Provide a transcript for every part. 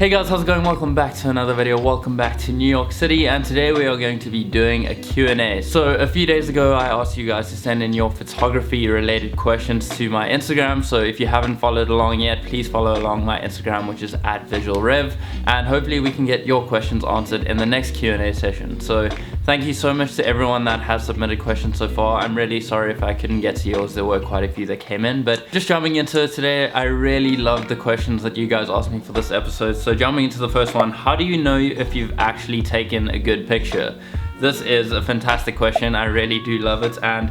Hey guys, how's it going? Welcome back to another video. Welcome back to New York City, and today we are going to be doing a Q&A. So a few days ago I asked you guys to send in your photography related questions to my Instagram. So if you haven't followed along yet, please follow along my Instagram, which is @visualrev, and hopefully we can get your questions answered in the next Q&A session. So thank you so much to everyone that has submitted questions so far. I'm really sorry if I couldn't get to yours. There were quite a few that came in, but just jumping into it today, I really loved the questions that you guys asked me for this episode. So jumping into the first one, how do you know if you've actually taken a good picture? This is a fantastic question. I really do love it, and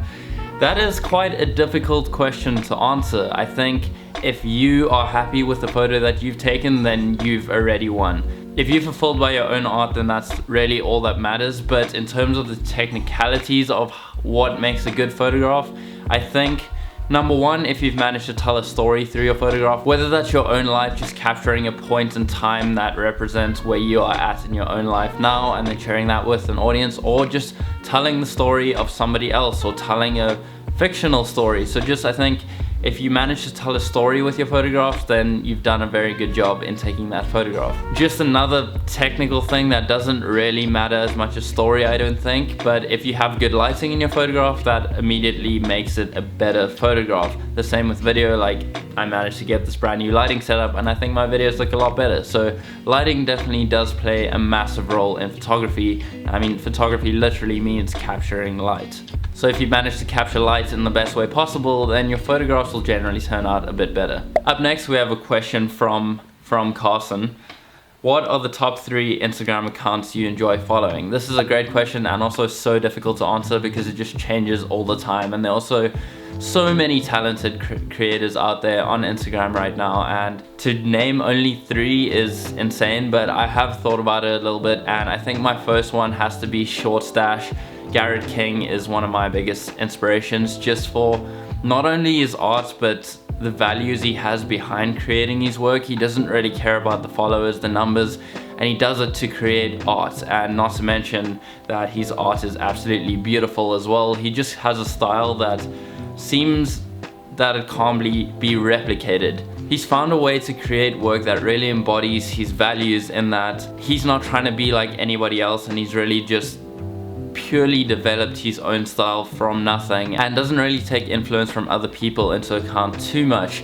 that is quite a difficult question to answer. I think if you are happy with the photo that you've taken, then you've already won. If you're fulfilled by your own art, then that's really all that matters. But in terms of the technicalities of what makes a good photograph, I think number one, if you've managed to tell a story through your photograph, whether that's your own life, just capturing a point in time that represents where you are at in your own life now and then sharing that with an audience, or just telling the story of somebody else or telling a fictional story. So just, I think if you manage to tell a story with your photographs, then you've done a very good job in taking that photograph. Just another technical thing that doesn't really matter as much as story, I don't think, but if you have good lighting in your photograph, that immediately makes it a better photograph. The same with video. Like, I managed to get this brand new lighting setup and I think my videos look a lot better. So lighting definitely does play a massive role in photography. I mean, photography literally means capturing light. So if you manage to capture light in the best way possible, then your photographs will generally turn out a bit better. Up next, we have a question from Carson. What are the top 3 Instagram accounts you enjoy following? This is a great question and also so difficult to answer because it just changes all the time, and there are also so many talented creators out there on Instagram right now, and to name only 3 is insane, but I have thought about it a little bit, and I think my first one has to be Short Stash. Garrett King is one of my biggest inspirations, just for not only his art but the values he has behind creating his work. He doesn't really care about the followers, the numbers, and he does it to create art, and not to mention that his art is absolutely beautiful as well. He just has a style that seems that it can't be replicated. He's found a way to create work that really embodies his values, in that he's not trying to be like anybody else, and he's really just purely developed his own style from nothing and doesn't really take influence from other people into account too much.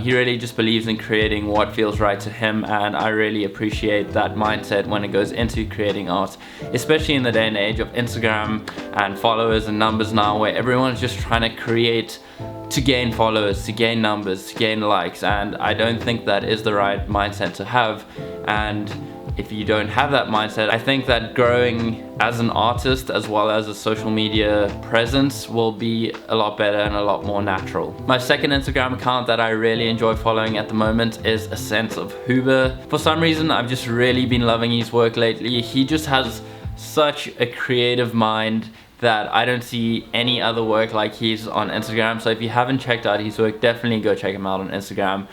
He really just believes in creating what feels right to him, and I really appreciate that mindset when it goes into creating art, especially in the day and age of Instagram and followers and numbers now, where everyone's just trying to create to gain followers, to gain numbers, to gain likes, and I don't think that is the right mindset to have. And if you don't have that mindset, I think that growing as an artist as well as a social media presence will be a lot better and a lot more natural. My second Instagram account that I really enjoy following at the moment is A Sense of Youve. For some reason, I've just really been loving his work lately. He just has such a creative mind that I don't see any other work like his on Instagram. So if you haven't checked out his work, definitely go check him out on Instagram.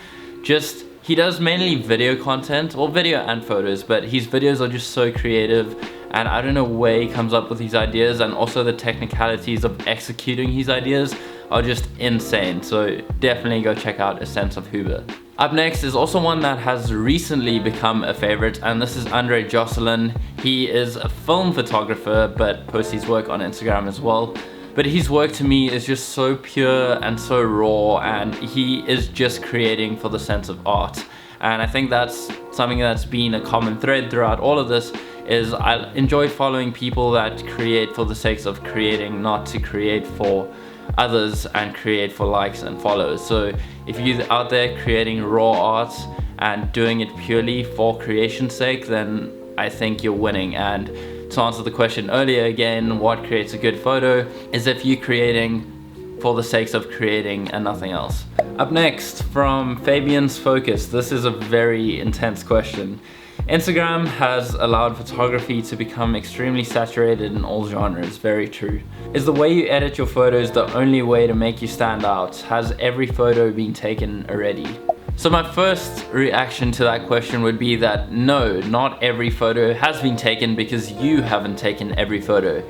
He does mainly video content, well, video and photos, but his videos are just so creative, and I don't know where he comes up with these ideas, and also the technicalities of executing his ideas are just insane. So definitely go check out A Sense of Youve. Up next is also one that has recently become a favorite, and this is Andre Jocelyn. He is a film photographer but posts his work on Instagram as well. But his work to me is just so pure and so raw, and he is just creating for the sense of art. And I think that's something that's been a common thread throughout all of this, is I enjoy following people that create for the sake of creating, not to create for others and create for likes and follows. So if you're out there creating raw art and doing it purely for creation's sake, then I think you're winning. And to answer the question earlier again, what creates a good photo is if you're creating for the sake of creating and nothing else. Up next, from Fabian's Focus, this is a very intense question. Instagram has allowed photography to become extremely saturated in all genres. Very true. Is the way you edit your photos the only way to make you stand out? Has every photo been taken already? So my first reaction to that question would be that no, not every photo has been taken, because you haven't taken every photo.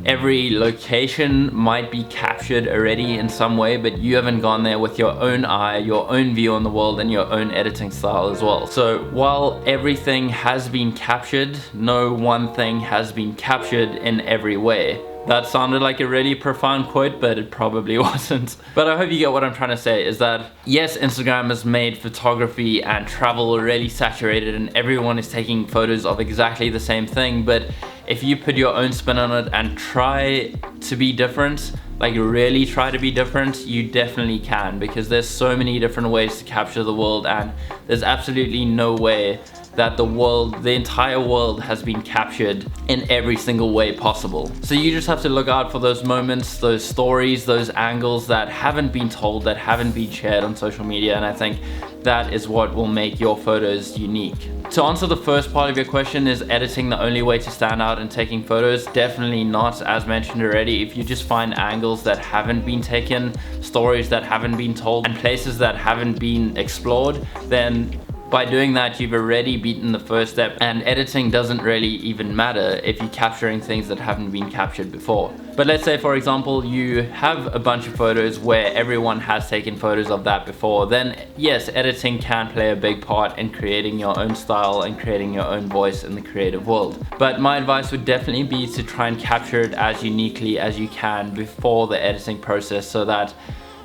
every location might be captured already in some way, but you haven't gone there with your own eye, your own view on the world, and your own editing style as well. So while everything has been captured, no one thing has been captured in every way. That sounded like a really profound quote, but it probably wasn't. But I hope you get what I'm trying to say, is that yes, Instagram has made photography and travel really saturated and everyone is taking photos of exactly the same thing, but if you put your own spin on it and try to be different, like really try to be different, you definitely can, because there's so many different ways to capture the world, and there's absolutely no way that the entire world has been captured in every single way possible. So you just have to look out for those moments, those stories, those angles that haven't been told, that haven't been shared on social media, and I think that is what will make your photos unique. To answer the first part of your question, is editing the only way to stand out in taking photos? Definitely not. As mentioned already, if you just find angles that haven't been taken, stories that haven't been told, and places that haven't been explored, then by doing that, you've already beaten the first step, and editing doesn't really even matter if you're capturing things that haven't been captured before. But let's say, for example, you have a bunch of photos where everyone has taken photos of that before, then yes, editing can play a big part in creating your own style and creating your own voice in the creative world. But my advice would definitely be to try and capture it as uniquely as you can before the editing process, so that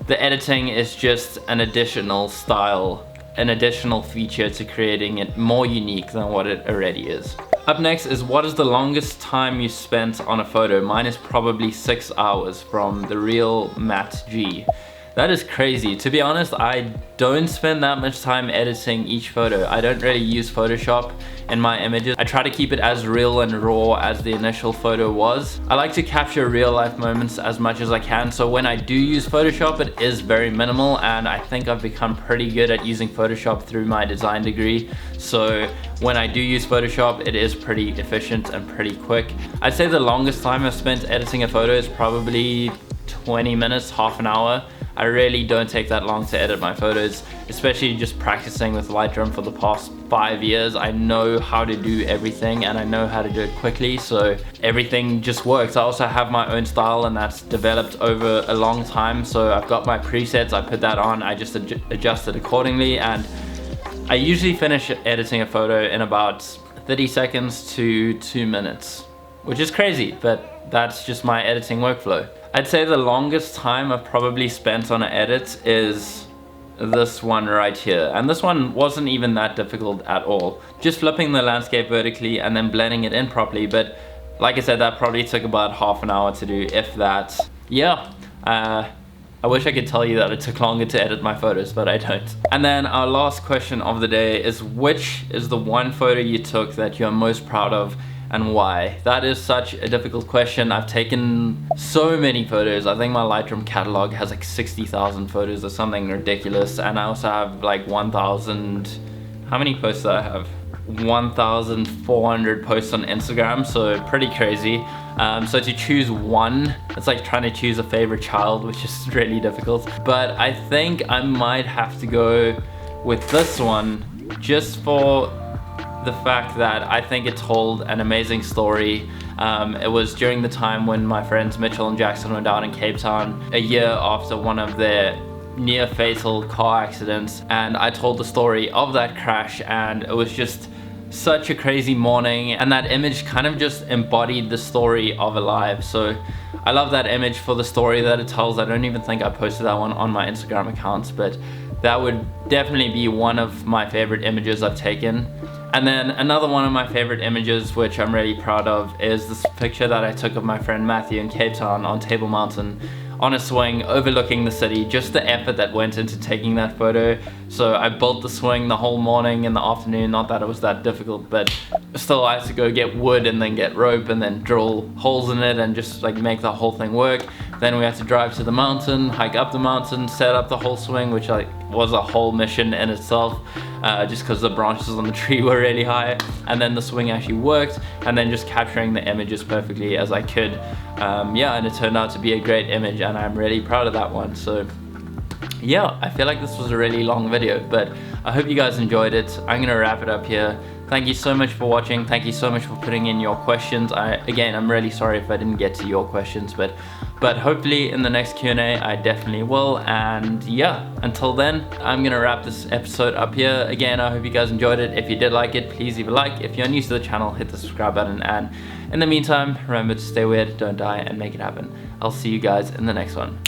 the editing is just an additional style, an additional feature to creating it more unique than what it already is. Up next is, what is the longest time you spent on a photo? Mine is probably 6 hours, from the real Matt G. That is crazy. To be honest, I don't spend that much time editing each photo. I don't really use Photoshop in my images. I try to keep it as real and raw as the initial photo was. I like to capture real life moments as much as I can, so when I do use Photoshop, it is very minimal, and I think I've become pretty good at using Photoshop through my design degree. So when I do use Photoshop, it is pretty efficient and pretty quick. I'd say the longest time I've spent editing a photo is probably 20 minutes, half an hour. I really don't take that long to edit my photos, especially just practicing with Lightroom for the past 5 years. I know how to do everything, and I know how to do it quickly, so everything just works. I also have my own style, and that's developed over a long time. So I've got my presets, I put that on, I just adjust it accordingly, and I usually finish editing a photo in about 30 seconds to 2 minutes, which is crazy, but that's just my editing workflow. I'd say the longest time I've probably spent on an edit is this one right here, and this one wasn't even that difficult at all. Just flipping the landscape vertically and then blending it in properly, but like I said, that probably took about half an hour to do, if that. Yeah, I wish I could tell you that it took longer to edit my photos, but I don't. And then our last question of the day is, which is the one photo you took that you're most proud of, and why? That is such a difficult question. I've taken so many photos. I think my Lightroom catalog has like 60,000 photos or something ridiculous, and I also have like 1,000, how many posts do I have? 1,400 posts on Instagram, so pretty crazy. So to choose one, it's like trying to choose a favorite child, which is really difficult. But I think I might have to go with this one, just for the fact that I think it told an amazing story. It was during the time when my friends Mitchell and Jackson were down in Cape Town, a year after one of their near fatal car accidents, and I told the story of that crash, and it was just such a crazy morning, and that image kind of just embodied the story of Alive. So I love that image for the story that it tells. I don't even think I posted that one on my Instagram accounts, but that would definitely be one of my favorite images I've taken. And then another one of my favorite images, which I'm really proud of, is this picture that I took of my friend Matthew in Cape Town on Table Mountain on a swing overlooking the city. Just the effort that went into taking that photo. So I built the swing the whole morning and the afternoon, not that it was that difficult, but still I had to go get wood and then get rope and then drill holes in it and just like make the whole thing work. Then we had to drive to the mountain, hike up the mountain, set up the whole swing, which like was a whole mission in itself, just because the branches on the tree were really high, and then the swing actually worked, and then just capturing the images perfectly as I could. Yeah, and it turned out to be a great image, and I'm really proud of that one. So yeah, I feel like this was a really long video, but I hope you guys enjoyed it. I'm gonna wrap it up here. Thank you so much for watching. Thank you so much for putting in your questions. Again, I'm really sorry if I didn't get to your questions, but hopefully in the next Q&A I definitely will. And yeah, until then, I'm gonna wrap this episode up here. Again, I hope you guys enjoyed it. If you did like it, please leave a like. If you're new to the channel, hit the subscribe button, and in the meantime, remember to stay weird, don't die, and make it happen. I'll see you guys in the next one.